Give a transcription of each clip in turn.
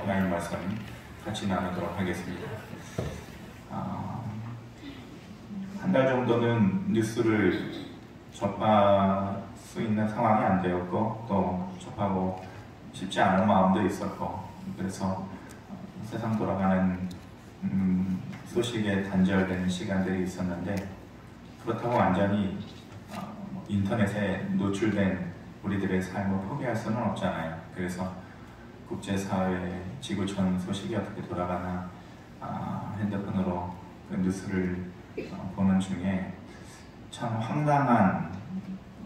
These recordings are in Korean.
하나님 말씀 같이 나누도록 하겠습니다. 한 달 정도는 뉴스를 접할 수 있는 상황이 안 되었고, 또 접하고 싶지 않은 마음도 있었고, 그래서 세상 돌아가는 소식에 단절되는 시간들이 있었는데, 그렇다고 완전히 인터넷에 노출된 우리들의 삶을 포기할 수는 없잖아요. 그래서 국제사회, 지구촌 소식이 어떻게 돌아가나 핸드폰으로 그 뉴스를 보는 중에 참 황당한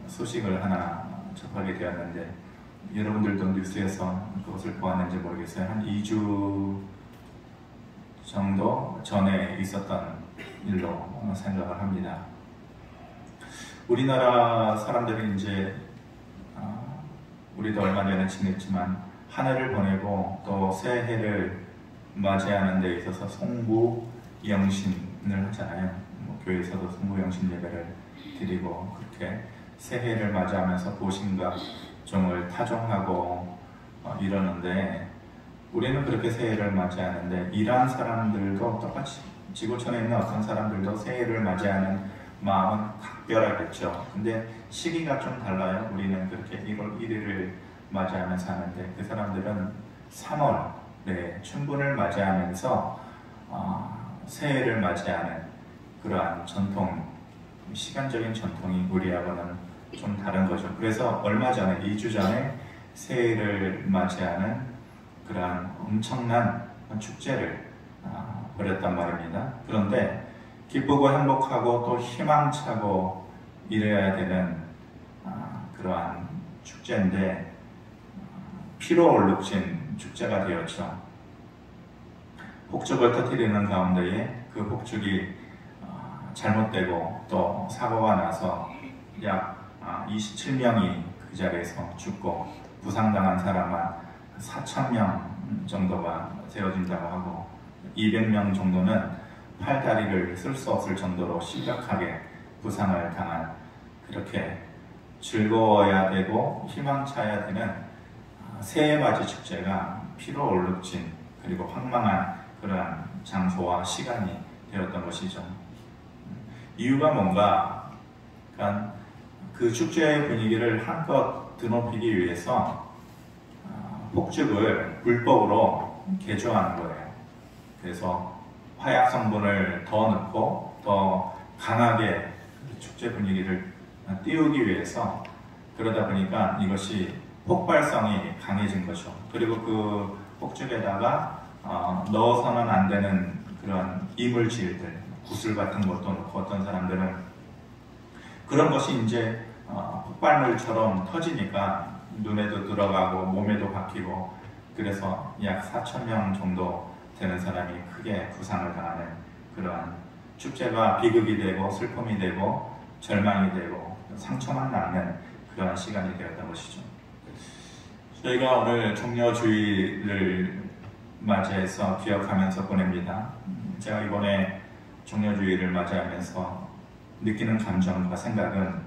소식을 하나 접하게 되었는데, 여러분들도 뉴스에서 그것을 보았는지 모르겠어요. 한 2주 정도 전에 있었던 일로 생각을 합니다. 우리나라 사람들이 이제 우리도 얼마 전에 지냈지만 한 해를 보내고 또 새해를 맞이하는 데 있어서 송구영신을 하잖아요. 교회에서도 송구영신 예배를 드리고 그렇게 새해를 맞이하면서 보신과 종을 타종하고 이러는데, 우리는 그렇게 새해를 맞이하는데 이러한 사람들도 똑같이 지구촌에 있는 어떤 사람들도 새해를 맞이하는 마음은 각별하겠죠. 근데 시기가 좀 달라요. 우리는 그렇게 1월 1일을 맞이하면서 하는데, 그 사람들은 3월에 춘분을 맞이하면서 새해를 맞이하는 그러한 전통, 시간적인 전통이 우리하고는 좀 다른 거죠. 그래서 얼마 전에, 2주 전에 새해를 맞이하는 그러한 엄청난 축제를 벌였단 말입니다. 그런데 기쁘고 행복하고 또 희망차고 이래야 되는 그러한 축제인데 피로 얼룩진 축제가 되었죠. 폭죽을 터뜨리는 가운데에 그 폭죽이 잘못되고 또 사고가 나서 약 27명이 그 자리에서 죽고 부상당한 사람은 4,000명 정도가 세워진다고 하고 200명 정도는 팔다리를 쓸 수 없을 정도로 심각하게 부상을 당한, 그렇게 즐거워야 되고 희망차야 되는 새해맞이 축제가 피로 얼룩진 그리고 황망한 그러한 장소와 시간이 되었던 것이죠. 이유가 뭔가? 그러니까 그 축제의 분위기를 한껏 드높이기 위해서 폭죽을 불법으로 개조하는 거예요. 그래서 화약 성분을 더 넣고 더 강하게 축제 분위기를 띄우기 위해서, 그러다 보니까 이것이 폭발성이 강해진 거죠. 그리고 그 폭죽에다가 넣어서는 안 되는 그런 이물질들, 구슬 같은 것도 넣고, 어떤 사람들은 그런 것이 이제 폭발물처럼 터지니까 눈에도 들어가고 몸에도 박히고, 그래서 약 4,000명 정도 되는 사람이 크게 부상을 당하는 그러한 축제가 비극이 되고 슬픔이 되고 절망이 되고 상처만 남는 그러한 시간이 되었던 것이죠. 저희가 오늘 종려주의를 맞이해서 기억하면서 보냅니다. 제가 이번에 종려주의를 맞이하면서 느끼는 감정과 생각은,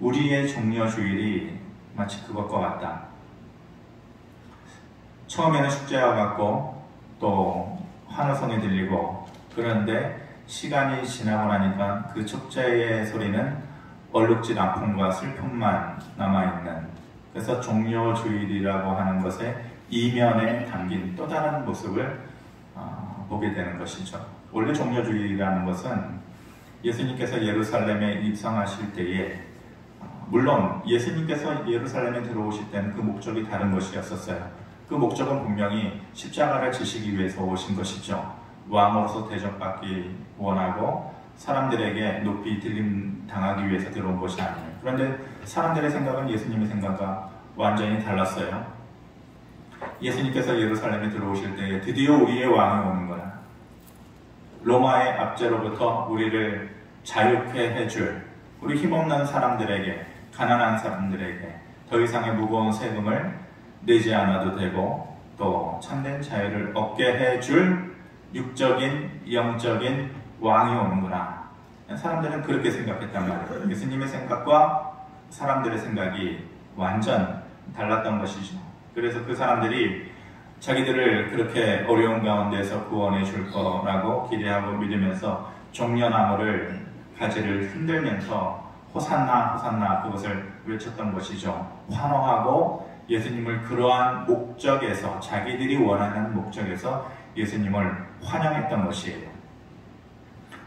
우리의 종려주일이 마치 그것과 같다. 처음에는 축제와 같고 또 환호성이 들리고, 그런데 시간이 지나고 나니까 그 축제의 소리는 얼룩진 아픔과 슬픔만 남아있는, 그래서 종려주일이라고 하는 것의 이면에 담긴 또 다른 모습을 보게 되는 것이죠. 원래 종려주일이라는 것은 예수님께서 예루살렘에 입성하실 때에, 물론 예수님께서 예루살렘에 들어오실 때는 그 목적이 다른 것이었었어요. 그 목적은 분명히 십자가를 지시기 위해서 오신 것이죠. 왕으로서 대접받기 원하고 사람들에게 높이 들림 당하기 위해서 들어온 것이 아니에요. 그런데 사람들의 생각은 예수님의 생각과 완전히 달랐어요. 예수님께서 예루살렘에 들어오실 때에 드디어 우리의 왕이 오는 거야. 로마의 압제로부터 우리를 자유케 해줄, 우리 힘없는 사람들에게, 가난한 사람들에게 더 이상의 무거운 세금을 내지 않아도 되고 또 참된 자유를 얻게 해줄 육적인, 영적인 왕이 오는구나. 사람들은 그렇게 생각했단 말이에요. 예수님의 생각과 사람들의 생각이 완전 달랐던 것이죠. 그래서 그 사람들이 자기들을 그렇게 어려운 가운데서 구원해 줄 거라고 기대하고 믿으면서 종려나무를 가지를 흔들면서 호산나 호산나 그것을 외쳤던 것이죠. 환호하고 예수님을 그러한 목적에서, 자기들이 원하는 목적에서 예수님을 환영했던 것이에요.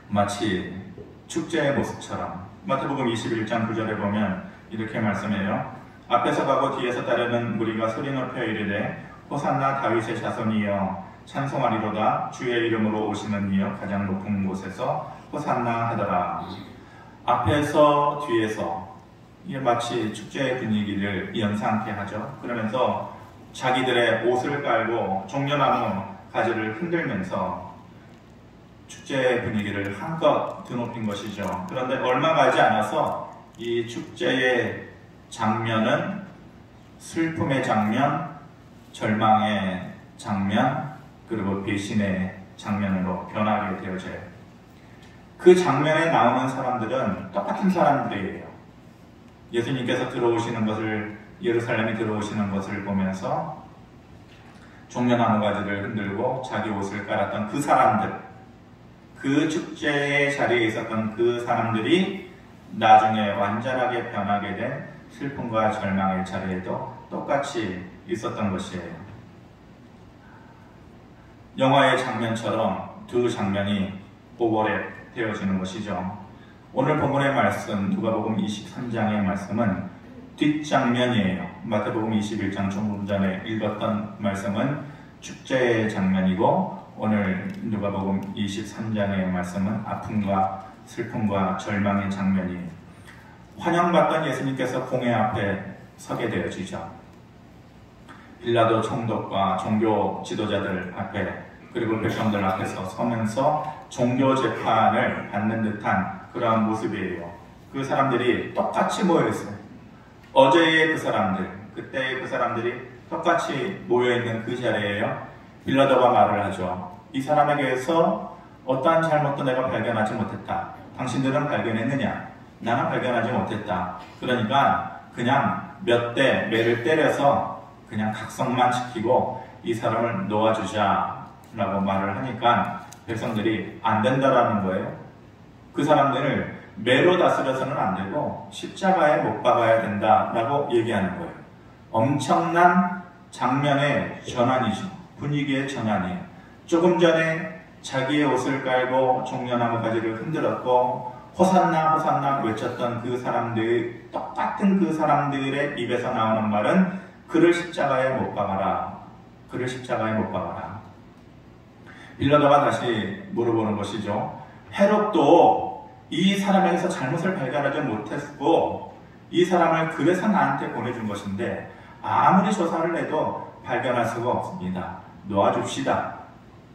마치 축제의 모습처럼 마태복음 21장 9절에 보면 이렇게 말씀해요. 앞에서 가고 뒤에서 따르는 무리가 소리 높여 이르되 호산나 다윗의 자손이여 찬송하리로다. 주의 이름으로 오시는 이여 가장 높은 곳에서 호산나 하더라. 앞에서 뒤에서 이게 마치 축제의 분위기를 연상케 하죠. 그러면서 자기들의 옷을 깔고 종려나무 가지를 흔들면서 축제의 분위기를 한껏 드높인 것이죠. 그런데 얼마 가지 않아서 이 축제의 장면은 슬픔의 장면, 절망의 장면, 그리고 배신의 장면으로 변하게 되어져요. 그 장면에 나오는 사람들은 똑같은 사람들이에요. 예수님께서 들어오시는 것을, 예루살렘에 들어오시는 것을 보면서 종려나무 가지를 흔들고 자기 옷을 깔았던 그 사람들, 그 축제의 자리에 있었던 그 사람들이 나중에 완전하게 변하게 된 슬픔과 절망의 자리에도 똑같이 있었던 것이에요. 영화의 장면처럼 두 장면이 오버랩 되어지는 것이죠. 오늘 본문의 말씀, 누가복음 23장의 말씀은 뒷장면이에요. 마태복음 21장 조금 전에 읽었던 말씀은 축제의 장면이고, 오늘 누가복음 23장의 말씀은 아픔과 슬픔과 절망의 장면이에요. 환영받던 예수님께서 공회 앞에 서게 되어지죠. 빌라도 총독과 종교 지도자들 앞에, 그리고 백성들 앞에서 서면서 종교 재판을 받는 듯한 그러한 모습이에요. 그 사람들이 똑같이 모여있어요. 어제의 그 사람들, 그때의 그 사람들이 똑같이 모여있는 그 자리에요. 빌라도가 말을 하죠. 이 사람에게서 어떠한 잘못도 내가 발견하지 못했다. 당신들은 발견했느냐? 나는 발견하지 못했다. 그러니까 그냥 몇 대 매를 때려서 그냥 각성만 시키고 이 사람을 놓아주자 라고 말을 하니까 백성들이 안 된다라는 거예요. 그 사람들을 매로 다스려서는 안 되고 십자가에 못 박아야 된다라고 얘기하는 거예요. 엄청난 장면의 전환이죠. 분위기의 전환이에요. 조금 전에 자기의 옷을 깔고 종려나무 가지를 흔들었고 호산나 호산나 외쳤던 그 사람들, 똑같은 그 사람들의 입에서 나오는 말은 그를 십자가에 못 박아라. 그를 십자가에 못 박아라. 빌라도가 다시 물어보는 것이죠. 헤롯도 이 사람에게서 잘못을 발견하지 못했고 이 사람을 그래서 나한테 보내준 것인데 아무리 조사를 해도 발견할 수가 없습니다. 놓아줍시다.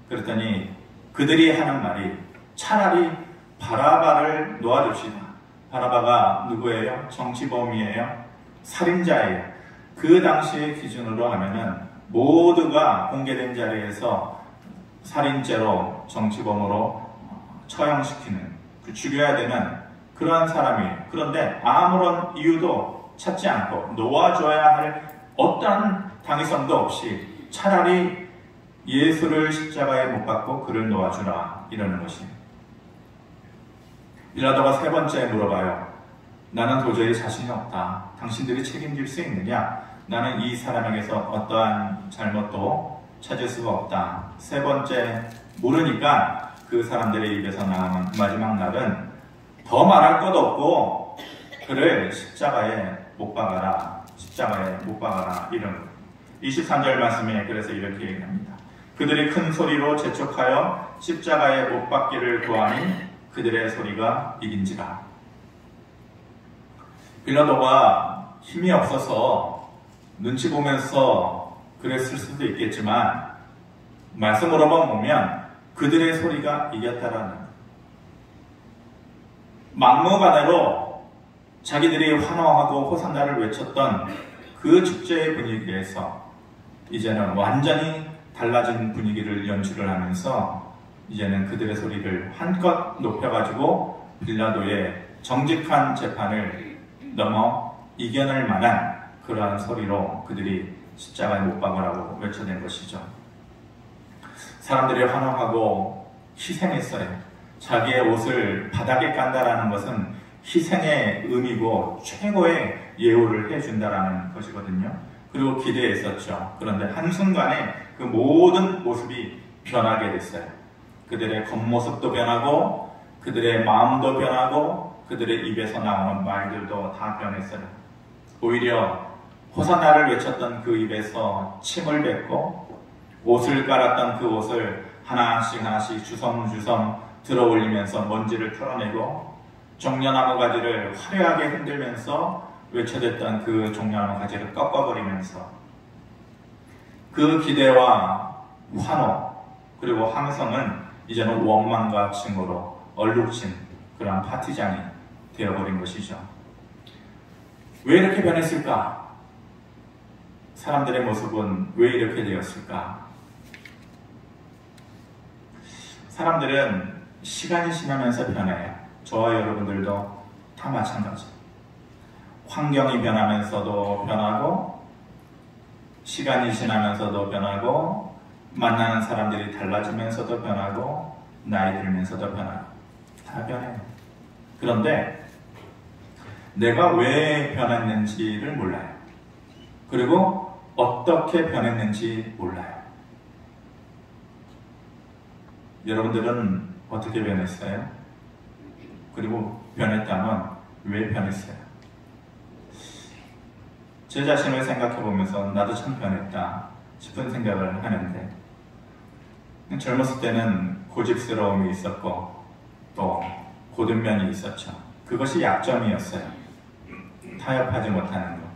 그랬더니 그들이 하는 말이 차라리 바라바를 놓아줍시다. 바라바가 누구예요? 정치범이에요? 살인자예요. 그 당시의 기준으로 하면은 모두가 공개된 자리에서 살인죄로 정치범으로 처형시키는, 죽여야 되는 그러한 사람이에요. 그런데 아무런 이유도 찾지 않고 놓아줘야 할 어떠한 당위성도 없이 차라리 예수를 십자가에 못 박고 그를 놓아주라 이러는 것이에요. 빌라도가 세 번째 물어봐요. 나는 도저히 자신이 없다. 당신들이 책임질 수 있느냐? 나는 이 사람에게서 어떠한 잘못도 찾을 수가 없다. 세 번째 물으니까 그 사람들의 입에서 나오는 마지막 말은 더 말할 것도 없고 그를 십자가에 못 박아라. 십자가에 못 박아라. 이런 23절 말씀에 그래서 이렇게 얘기합니다. 그들이 큰 소리로 재촉하여 십자가에 못 박기를 구하니 그들의 소리가 이긴지라. 빌라도가 힘이 없어서 눈치 보면서 그랬을 수도 있겠지만 말씀으로만 보면 그들의 소리가 이겼다라는, 막무가내로 자기들이 환호하고 호산나를 외쳤던 그 축제의 분위기에서 이제는 완전히 달라진 분위기를 연출을 하면서 이제는 그들의 소리를 한껏 높여가지고 빌라도의 정직한 재판을 넘어 이겨낼 만한 그러한 소리로 그들이 십자가에 못 박으라고 외쳐낸 것이죠. 사람들이 환호하고 희생했어요. 자기의 옷을 바닥에 깐다라는 것은 희생의 의미고 최고의 예우를 해준다라는 것이거든요. 그리고 기대했었죠. 그런데 한순간에 그 모든 모습이 변하게 됐어요. 그들의 겉모습도 변하고 그들의 마음도 변하고 그들의 입에서 나오는 말들도 다 변했어요. 오히려 호산나를 외쳤던 그 입에서 침을 뱉고 옷을 깔았던 그 옷을 하나씩 주섬주섬 들어 올리면서 먼지를 털어내고 종려나무 가지를 화려하게 흔들면서 외쳐댔던 그 종려나무 가지를 꺾어버리면서 그 기대와 환호 그리고 함성은 이제는 원망과 칭으로 얼룩진 그런 파티장이 되어버린 것이죠. 왜 이렇게 변했을까? 사람들의 모습은 왜 이렇게 되었을까? 사람들은 시간이 지나면서 변해요. 저와 여러분들도 다 마찬가지. 환경이 변하면서도 변하고 시간이 지나면서도 변하고 만나는 사람들이 달라지면서도 변하고 나이 들면서도 변하고 다 변해요. 그런데 내가 왜 변했는지를 몰라요. 그리고 어떻게 변했는지 몰라요. 여러분들은 어떻게 변했어요? 그리고 변했다면 왜 변했어요? 제 자신을 생각해 보면서 나도 참 변했다 싶은 생각을 하는데 젊었을 때는 고집스러움이 있었고 또 고든 면이 있었죠. 그것이 약점이었어요. 타협하지 못하는 것.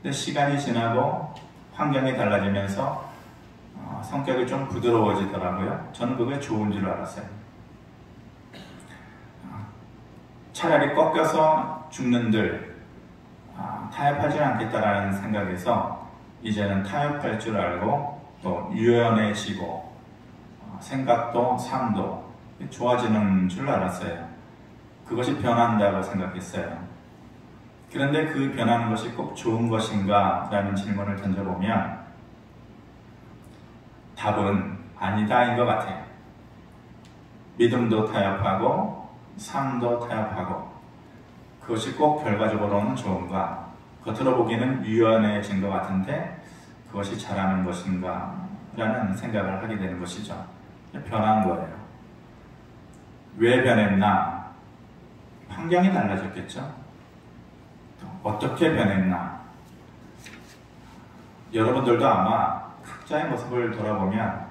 근데 시간이 지나고 환경이 달라지면서 성격이 좀 부드러워지더라고요. 저는 그게 좋은 줄 알았어요. 차라리 꺾여서 죽는들 타협하지 않겠다라는 생각에서 이제는 타협할 줄 알고 또 유연해지고 생각도 삶도 좋아지는 줄 알았어요. 그것이 변한다고 생각했어요. 그런데 그 변하는 것이 꼭 좋은 것인가? 라는 질문을 던져보면 답은 아니다인 것 같아요. 믿음도 타협하고 삶도 타협하고 그것이 꼭 결과적으로는 좋은가? 겉으로 보기에는 유연해진 것 같은데 그것이 잘하는 것인가? 라는 생각을 하게 되는 것이죠. 변한 거예요. 왜 변했나? 환경이 달라졌겠죠? 어떻게 변했나? 여러분들도 아마 각자의 모습을 돌아보면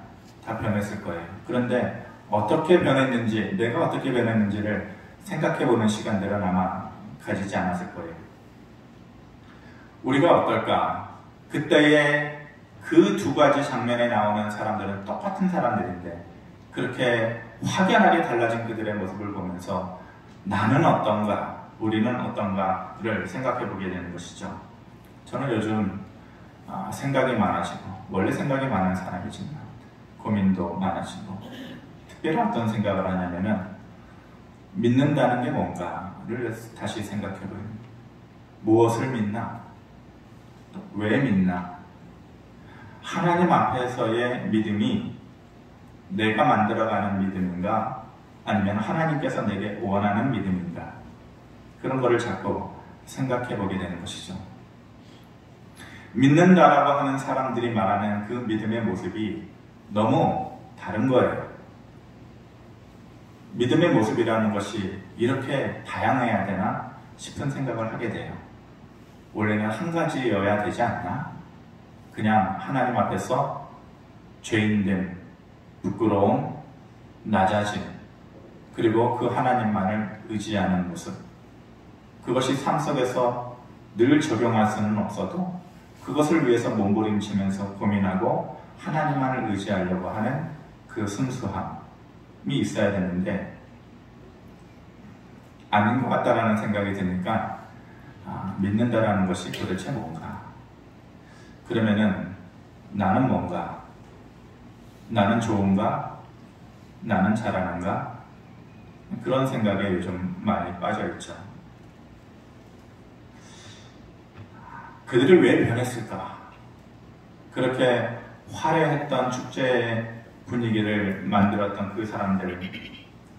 다 변했을 거예요. 그런데 어떻게 변했는지, 내가 어떻게 변했는지를 생각해보는 시간들은 아마 가지지 않았을 거예요. 우리가 어떨까? 그때의 그 두 가지 장면에 나오는 사람들은 똑같은 사람들인데 그렇게 확연하게 달라진 그들의 모습을 보면서 나는 어떤가, 우리는 어떤가를 생각해 보게 되는 것이죠. 저는 요즘 생각이 많아지고, 원래 생각이 많은 사람이지만 고민도 많아지고, 특별히 어떤 생각을 하냐면은 믿는다는 게 뭔가를 다시 생각해 보요. 무엇을 믿나? 또 왜 믿나? 하나님 앞에서의 믿음이 내가 만들어가는 믿음인가? 아니면 하나님께서 내게 원하는 믿음인가? 그런 거를 자꾸 생각해 보게 되는 것이죠. 믿는다라고 하는 사람들이 말하는 그 믿음의 모습이 너무 다른 거예요. 믿음의 모습이라는 것이 이렇게 다양해야 되나 싶은 생각을 하게 돼요. 원래는 한 가지여야 되지 않나? 그냥 하나님 앞에서 죄인됨, 부끄러움, 낮아짐, 그리고 그 하나님만을 의지하는 모습. 그것이 삶 속에서 늘 적용할 수는 없어도 그것을 위해서 몸부림치면서 고민하고 하나님만을 의지하려고 하는 그 순수함이 있어야 되는데 아닌 것 같다라는 생각이 드니까 믿는다라는 것이 도대체 뭔가? 그러면은 나는 뭔가? 나는 좋은가? 나는 잘하는가? 그런 생각에 요즘 많이 빠져있죠. 그들이 왜 변했을까? 그렇게 화려했던 축제의 분위기를 만들었던 그 사람들,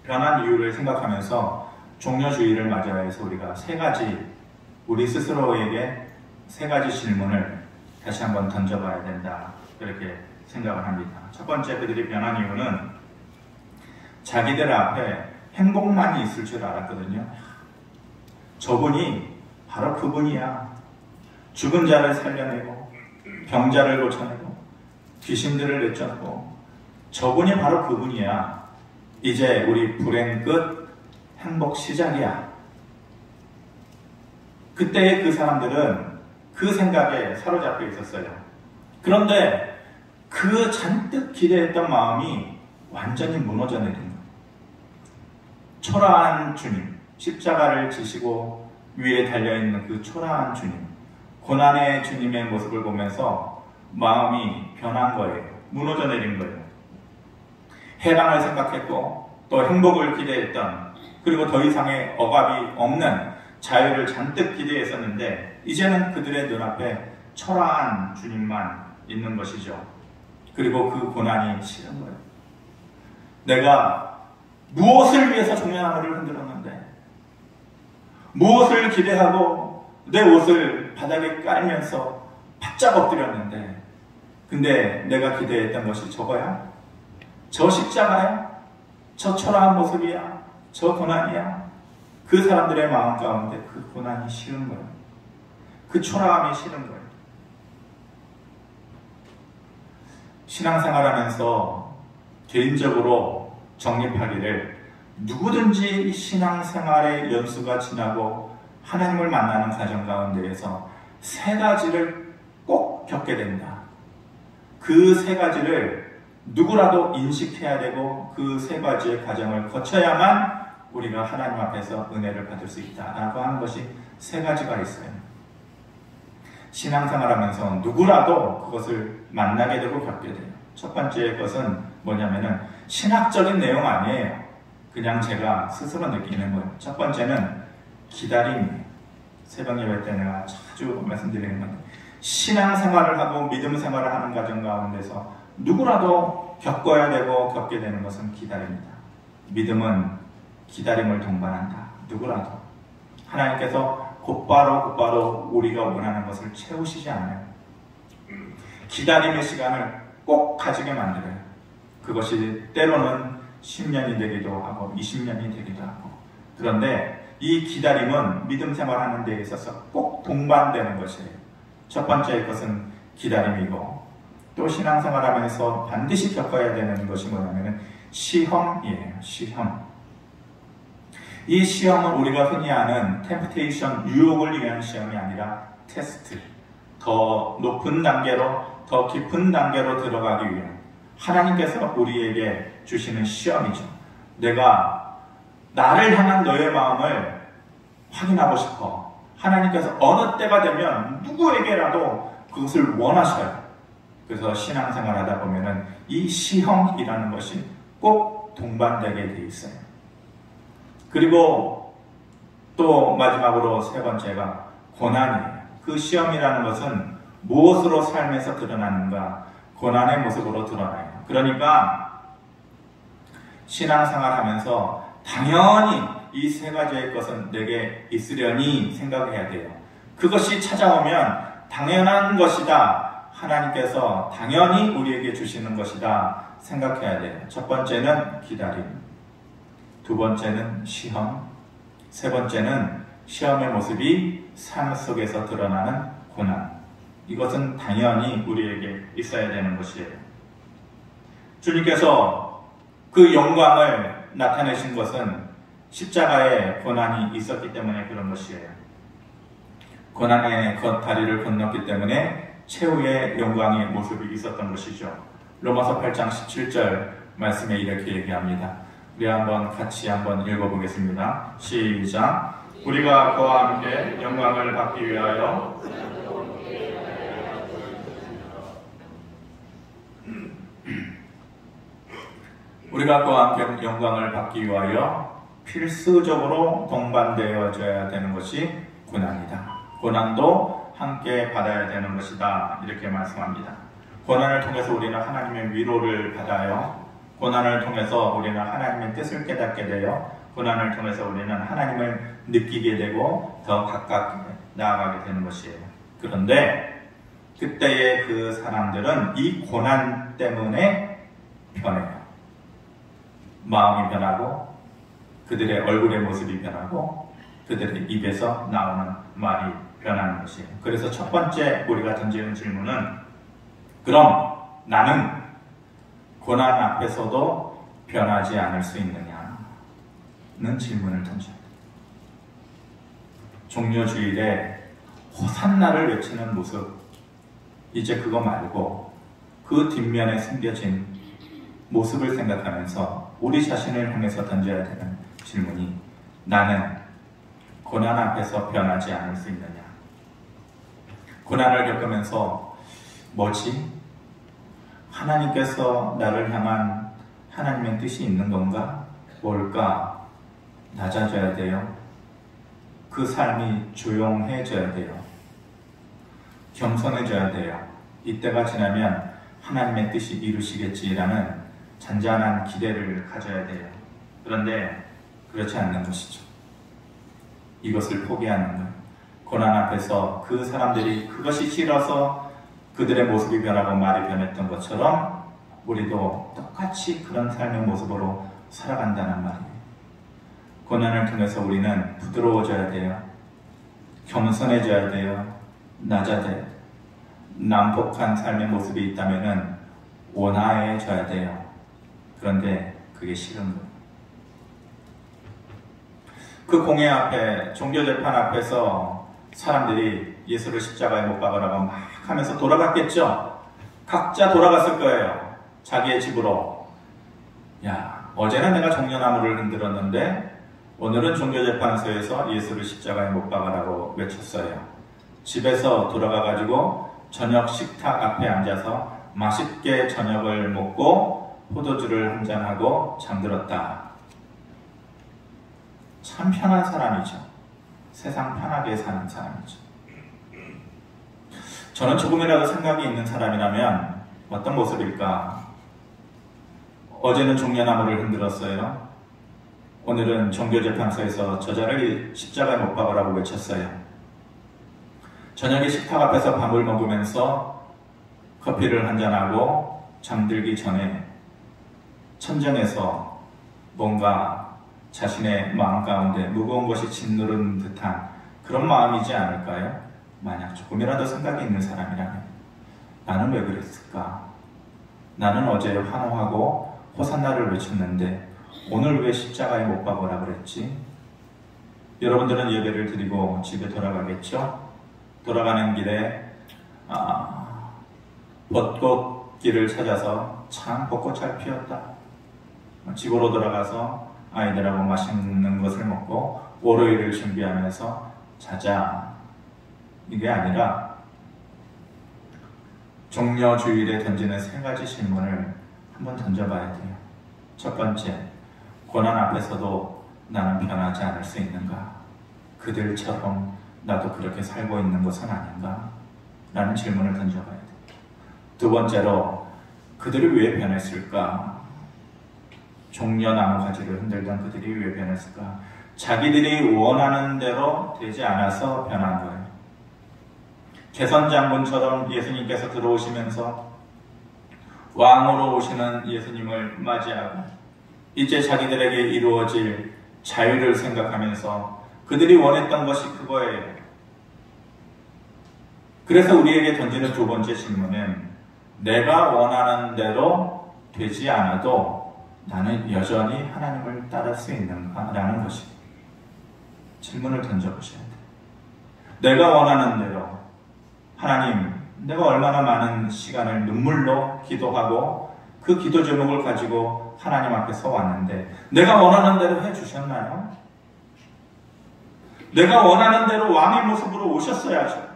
변한 이유를 생각하면서 종려주의를 맞아야 해서 우리가 우리 스스로에게 세 가지 질문을 다시 한번 던져봐야 된다, 그렇게 생각을 합니다. 첫 번째, 그들이 변한 이유는 자기들 앞에 행복만이 있을 줄 알았거든요. 저분이 바로 그분이야. 죽은 자를 살려내고 병자를 고쳐내고 귀신들을 내쫓고 저분이 바로 그분이야. 이제 우리 불행 끝, 행복 시작이야. 그때의 그 사람들은 그 생각에 사로잡혀 있었어요. 그런데 그 잔뜩 기대했던 마음이 완전히 무너져 내린 거예요. 초라한 주님, 십자가를 지시고 위에 달려있는 그 초라한 주님, 고난의 주님의 모습을 보면서 마음이 변한 거예요. 무너져 내린 거예요. 해방을 생각했고 또 행복을 기대했던, 그리고 더 이상의 억압이 없는 자유를 잔뜩 기대했었는데 이제는 그들의 눈앞에 초라한 주님만 있는 것이죠. 그리고 그 고난이 싫은 거예요. 내가 무엇을 위해서 종려나무를 흔들었는데, 무엇을 기대하고 내 옷을 바닥에 깔면서 바짝 엎드렸는데, 근데 내가 기대했던 것이 저거야? 저 십자가야? 저 초라한 모습이야? 저 고난이야? 그 사람들의 마음 가운데 그 고난이 싫은 거예요. 그 초라함이 싫은 거예요. 신앙생활하면서 개인적으로 정립하기를, 누구든지 신앙생활의 연수가 지나고 하나님을 만나는 과정 가운데에서 세 가지를 꼭 겪게 된다. 그 세 가지를 누구라도 인식해야 되고 그 세 가지의 과정을 거쳐야만 우리가 하나님 앞에서 은혜를 받을 수 있다라고 하는 것이 세 가지가 있어요. 신앙생활하면서 누구라도 그것을 만나게 되고 겪게 돼요. 첫 번째 것은 뭐냐면은 신학적인 내용 아니에요. 그냥 제가 스스로 느끼는 거예요. 첫 번째는 기다림이에요. 새벽 예배 때 내가 자주 말씀드리는 건데, 신앙생활을 하고 믿음 생활을 하는 과정 가운데서 누구라도 겪어야 되고 겪게 되는 것은 기다림이다. 믿음은 기다림을 동반한다. 누구라도. 하나님께서 곧바로 우리가 원하는 것을 채우시지 않아요. 기다림의 시간을 꼭 가지게 만들어요. 그것이 때로는 10년이 되기도 하고 20년이 되기도 하고. 그런데 이 기다림은 믿음 생활하는 데 있어서 꼭 동반되는 것이에요. 첫 번째 것은 기다림이고, 또 신앙생활하면서 반드시 겪어야 되는 것이 뭐냐면 시험이에요. 시험. 이 시험은 우리가 흔히 아는 템프테이션, 유혹을 위한 시험이 아니라 테스트, 더 높은 단계로, 더 깊은 단계로 들어가기 위한 하나님께서 우리에게 주시는 시험이죠. 내가 나를 향한 너의 마음을 확인하고 싶어. 하나님께서 어느 때가 되면 누구에게라도 그것을 원하셔요. 그래서 신앙생활 하다 보면은 이 시험이라는 것이 꼭 동반되게 돼 있어요. 그리고 또 마지막으로 세 번째가 고난이에요. 그 시험이라는 것은 무엇으로 삶에서 드러나는가? 고난의 모습으로 드러나요. 그러니까 신앙생활 하면서 당연히 이 세 가지의 것은 내게 있으려니 생각해야 돼요. 그것이 찾아오면 당연한 것이다. 하나님께서 당연히 우리에게 주시는 것이다 생각해야 돼요. 첫 번째는 기다림, 두 번째는 시험, 세 번째는 시험의 모습이 삶 속에서 드러나는 고난. 이것은 당연히 우리에게 있어야 되는 것이에요. 주님께서 그 영광을 나타내신 것은 십자가에 고난이 있었기 때문에 그런 것이에요. 고난의 다리를 건넜기 때문에 최후의 영광의 모습이 있었던 것이죠. 로마서 8장 17절 말씀에 이렇게 얘기합니다. 우리 같이 한번 읽어보겠습니다. 시작. 우리가 그와 함께 영광을 받기 위하여 우리가 그와 함께 영광을 받기 위하여 필수적으로 동반되어져야 되는 것이 고난이다. 고난도 함께 받아야 되는 것이다. 이렇게 말씀합니다. 고난을 통해서 우리는 하나님의 위로를 받아요. 고난을 통해서 우리는 하나님의 뜻을 깨닫게 돼요. 고난을 통해서 우리는 하나님을 느끼게 되고 더 가깝게 나아가게 되는 것이에요. 그런데 그때의 그 사람들은 이 고난 때문에 변해요. 마음이 변하고 그들의 얼굴의 모습이 변하고 그들의 입에서 나오는 말이 변하는 것이에요. 그래서 첫 번째 우리가 던지는 질문은, 그럼 나는 고난 앞에서도 변하지 않을 수 있느냐는 질문을 던져요. 종려주일에 호산나를 외치는 모습, 이제 그거 말고 그 뒷면에 숨겨진 모습을 생각하면서 우리 자신을 향해서 던져야 되는 질문이, 나는 고난 앞에서 변하지 않을 수 있느냐? 고난을 겪으면서 뭐지? 하나님께서 나를 향한 하나님의 뜻이 있는 건가? 뭘까? 낮아져야 돼요. 그 삶이 조용해져야 돼요. 겸손해져야 돼요. 이때가 지나면 하나님의 뜻이 이루시겠지라는 잔잔한 기대를 가져야 돼요. 그런데 그렇지 않는 것이죠. 이것을 포기하는 거예요. 고난 앞에서 그 사람들이 그것이 싫어서 그들의 모습이 변하고 말이 변했던 것처럼 우리도 똑같이 그런 삶의 모습으로 살아간다는 말이에요. 고난을 통해서 우리는 부드러워져야 돼요. 겸손해져야 돼요. 낮아져야 돼요. 난폭한 삶의 모습이 있다면 온화해져야 돼요. 그런데 그게 싫은 거예요. 그 공회 앞에, 종교재판 앞에서 사람들이 예수를 십자가에 못 박으라고 막 하면서 돌아갔겠죠? 각자 돌아갔을 거예요. 자기의 집으로. 야, 어제는 내가 종려나무를 흔들었는데 오늘은 종교재판소에서 예수를 십자가에 못 박으라고 외쳤어요. 집에서 돌아가가지고 저녁 식탁 앞에 앉아서 맛있게 저녁을 먹고 포도주를 한잔하고 잠들었다. 참 편한 사람이죠. 세상 편하게 사는 사람이죠. 저는 조금이라도 생각이 있는 사람이라면 어떤 모습일까? 어제는 종려나무를 흔들었어요. 오늘은 종교재판소에서 저자를 십자가에 못 박으라고 외쳤어요. 저녁에 식탁 앞에서 밥을 먹으면서 커피를 한잔하고 잠들기 전에 천정에서 뭔가 자신의 마음 가운데 무거운 것이 짓누른 듯한 그런 마음이지 않을까요? 만약 조금이라도 생각이 있는 사람이라면 나는 왜 그랬을까? 나는 어제 환호하고 호산나를 외쳤는데 오늘 왜 십자가에 못 박으라 그랬지? 여러분들은 예배를 드리고 집에 돌아가겠죠? 돌아가는 길에 벚꽃길을 찾아서 참 벚꽃 잘 피었다. 집으로 돌아가서 아이들하고 맛있는 것을 먹고 월요일을 준비하면서 자자. 이게 아니라 종려주일에 던지는 세 가지 질문을 한번 던져봐야 돼요. 첫 번째, 고난 앞에서도 나는 변하지 않을 수 있는가? 그들처럼 나도 그렇게 살고 있는 것은 아닌가? 라는 질문을 던져봐야 돼요. 두 번째로, 그들이 왜 변했을까? 종려나무 가지를 흔들던 그들이 왜 변했을까? 자기들이 원하는 대로 되지 않아서 변한 거예요. 개선장군처럼 예수님께서 들어오시면서 왕으로 오시는 예수님을 맞이하고 이제 자기들에게 이루어질 자유를 생각하면서 그들이 원했던 것이 그거예요. 그래서 우리에게 던지는 두 번째 질문은, 내가 원하는 대로 되지 않아도 나는 여전히 하나님을 따를 수 있는가? 라는 것이 질문을 던져보셔야 돼요. 내가 원하는 대로, 하나님, 내가 얼마나 많은 시간을 눈물로 기도하고 그 기도 제목을 가지고 하나님 앞에 서 왔는데 내가 원하는 대로 해주셨나요? 내가 원하는 대로 왕의 모습으로 오셨어야죠.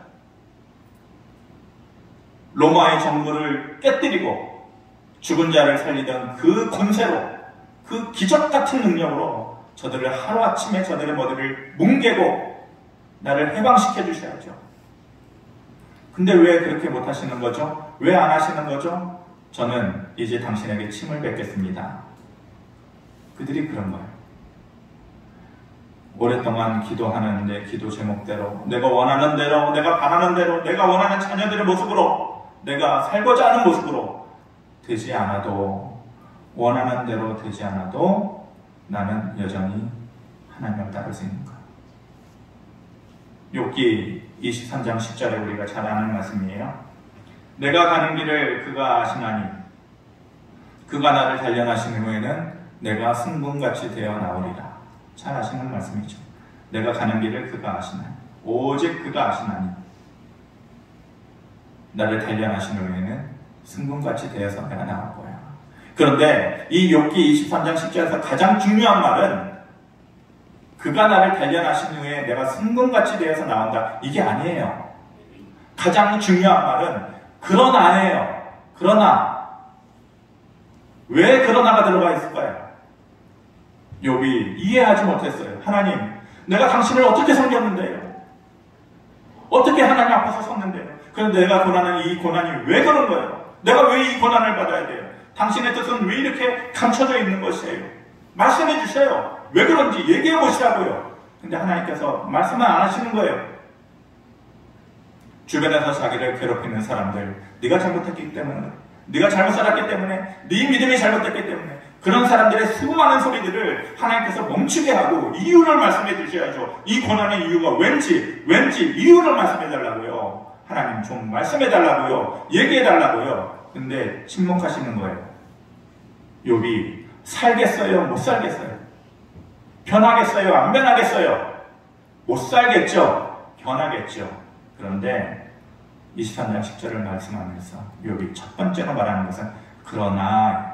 로마의 정부를 깨뜨리고 죽은 자를 살리던 그 권세로, 그 기적 같은 능력으로 저들을 하루아침에 저들의 머리를 뭉개고 나를 해방시켜 주셔야죠. 근데 왜 그렇게 못하시는 거죠? 왜 안 하시는 거죠? 저는 이제 당신에게 침을 뱉겠습니다. 그들이 그런 거예요. 오랫동안 기도하는데 기도 제목대로, 내가 원하는 대로, 내가 바라는 대로, 내가 원하는 자녀들의 모습으로, 내가 살고자 하는 모습으로 되지 않아도, 원하는 대로 되지 않아도 나는 여전히 하나님을 따를 수 있는 거예요. 욥기 23장 10절에 우리가 잘 아는 말씀이에요. 내가 가는 길을 그가 아시나니 그가 나를 단련하신 후에는 내가 승분같이 되어 나오리라. 잘 아시는 말씀이죠. 내가 가는 길을 그가 아시나니, 오직 그가 아시나니 나를 단련하신 후에는 승분같이 되어서 내가 나올 거야. 그런데 이 욥기 23장 10절에서 가장 중요한 말은 그가 나를 단련하신 후에 내가 승분같이 되어서 나온다, 이게 아니에요. 가장 중요한 말은 그러나예요. 그러나. 왜 그러나가 들어가 있을까요? 욥이 이해하지 못했어요. 하나님, 내가 당신을 어떻게 섬겼는데요? 어떻게 하나님 앞에서 섰는데요? 그런데 내가 고난하는 이 고난이 왜 그런 거예요? 내가 왜 이 고난을 받아야 돼요? 당신의 뜻은 왜 이렇게 감춰져 있는 것이에요? 말씀해 주세요. 왜 그런지 얘기해 보시라고요. 근데 하나님께서 말씀을 안 하시는 거예요. 주변에서 자기를 괴롭히는 사람들, 네가 잘못했기 때문에, 네가 잘못 살았기 때문에, 네 믿음이 잘못됐기 때문에, 그런 사람들의 수많은 소리들을 하나님께서 멈추게 하고 이유를 말씀해 주셔야죠. 이 고난의 이유가 왠지 이유를 말씀해 달라고요. 하나님 좀 말씀해 달라고요. 얘기해 달라고요. 근데 침묵하시는 거예요. 욥이 살겠어요? 못 살겠어요? 변하겠어요? 안 변하겠어요? 못 살겠죠? 변하겠죠. 그런데 23장 10절을 말씀하면서 욥이 첫 번째로 말하는 것은 그러나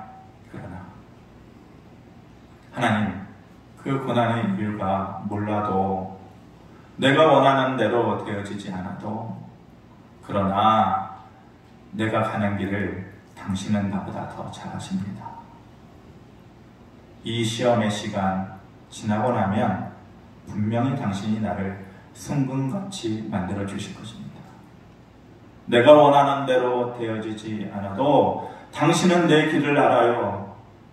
하나님, 그 고난의 이유가 몰라도, 내가 원하는 대로 되어지지 않아도, 그러나 내가 가는 길을 당신은 나보다 더 잘 아십니다. 이 시험의 시간 지나고 나면 분명히 당신이 나를 승분같이 만들어 주실 것입니다. 내가 원하는 대로 되어지지 않아도 당신은 내 길을 알아요.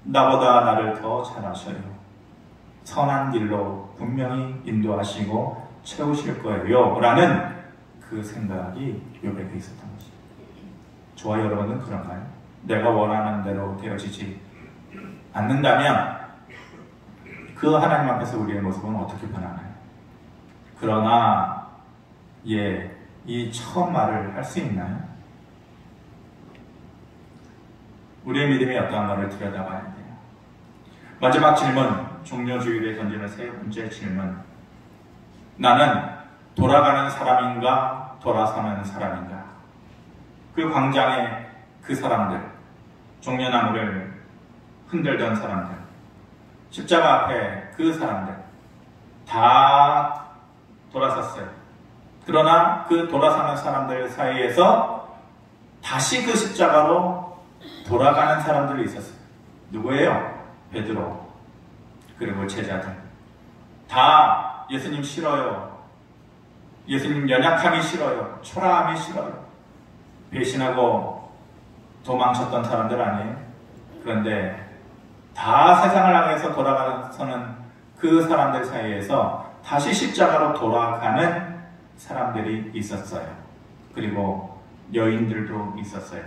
나보다 나를 더 잘 아셔요. 선한 길로 분명히 인도하시고 채우실 거예요. 라는 그 생각이 욥에게 있었던 것입니다. 저와 여러분은 그런가요? 내가 원하는 대로 되어지지 않는다면 그 하나님 앞에서 우리의 모습은 어떻게 변하나요? 그러나 이 처음 말을 할 수 있나요? 우리의 믿음이 어떠한가를 들여다봐야 돼요. 마지막 질문, 종료주일에 던지는 세 번째 질문. 나는 돌아가는 사람인가, 돌아서는 사람인가? 그 광장에 그 사람들, 종려나무를 흔들던 사람들, 십자가 앞에 그 사람들, 다 돌아섰어요. 그러나 그 돌아서는 사람들 사이에서 다시 그 십자가로 돌아가는 사람들이 있었어요. 누구예요? 베드로, 그리고 제자들. 다 예수님 싫어요. 예수님 연약함이 싫어요. 초라함이 싫어요. 배신하고 도망쳤던 사람들 아니에요? 그런데 다 세상을 향해서 돌아가서는 그 사람들 사이에서 다시 십자가로 돌아가는 사람들이 있었어요. 그리고 여인들도 있었어요.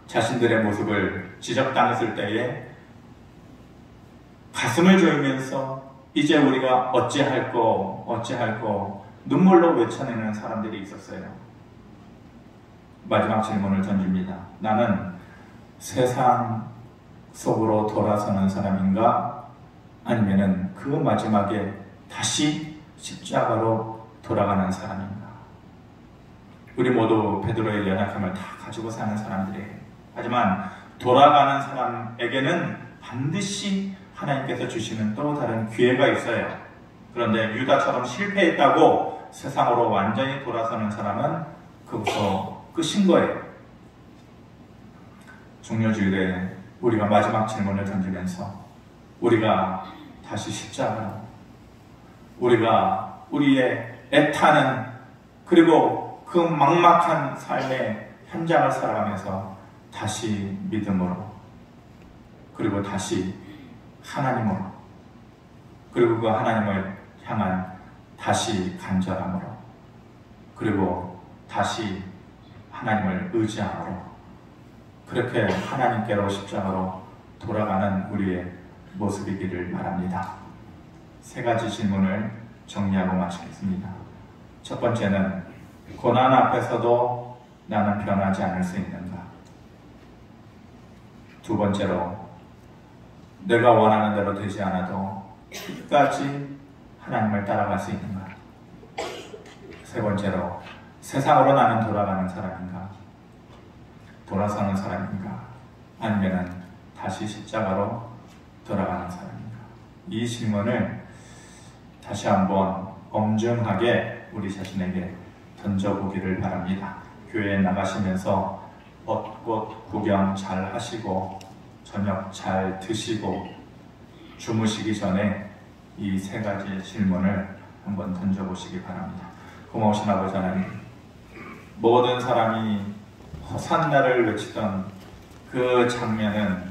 자신들의 모습을 지적당했을 때에 가슴을 조이면서 이제 우리가 어찌할꼬 눈물로 외쳐내는 사람들이 있었어요. 마지막 질문을 던집니다. 나는 세상 속으로 돌아서는 사람인가? 아니면은 그 마지막에 다시 십자가로 돌아가는 사람인가? 우리 모두 베드로의 연약함을 다 가지고 사는 사람들이에요. 하지만 돌아가는 사람에게는 반드시 하나님께서 주시는 또 다른 기회가 있어요. 그런데 유다처럼 실패했다고 세상으로 완전히 돌아서는 사람은 그것도 끝인 거예요. 종료주일에 우리가 마지막 질문을 던지면서 우리가 다시 십자가로, 우리가 우리의 애타는 그리고 그 막막한 삶의 현장을 살아가면서 다시 믿음으로, 그리고 다시 하나님으로, 그리고 그 하나님을 향한 다시 간절함으로, 그리고 다시 하나님을 의지함으로, 그렇게 하나님께로 십자가로 돌아가는 우리의 모습이기를 바랍니다. 세 가지 질문을 정리하고 마치겠습니다. 첫 번째는 고난 앞에서도 나는 변하지 않을 수 있는가? 두 번째로 내가 원하는 대로 되지 않아도 끝까지 하나님을 따라갈 수 있는가? 세 번째로 세상으로 나는 돌아가는 사람인가? 돌아서는 사람인가? 아니면 다시 십자가로 돌아가는 사람인가? 이 질문을 다시 한번 엄중하게 우리 자신에게 던져보기를 바랍니다. 교회에 나가시면서 벚꽃 구경 잘 하시고 저녁 잘 드시고 주무시기 전에 이 세 가지 질문을 한번 던져보시기 바랍니다. 고마우신 아버지 하나님, 모든 사람이 호산나를 외치던 그 장면은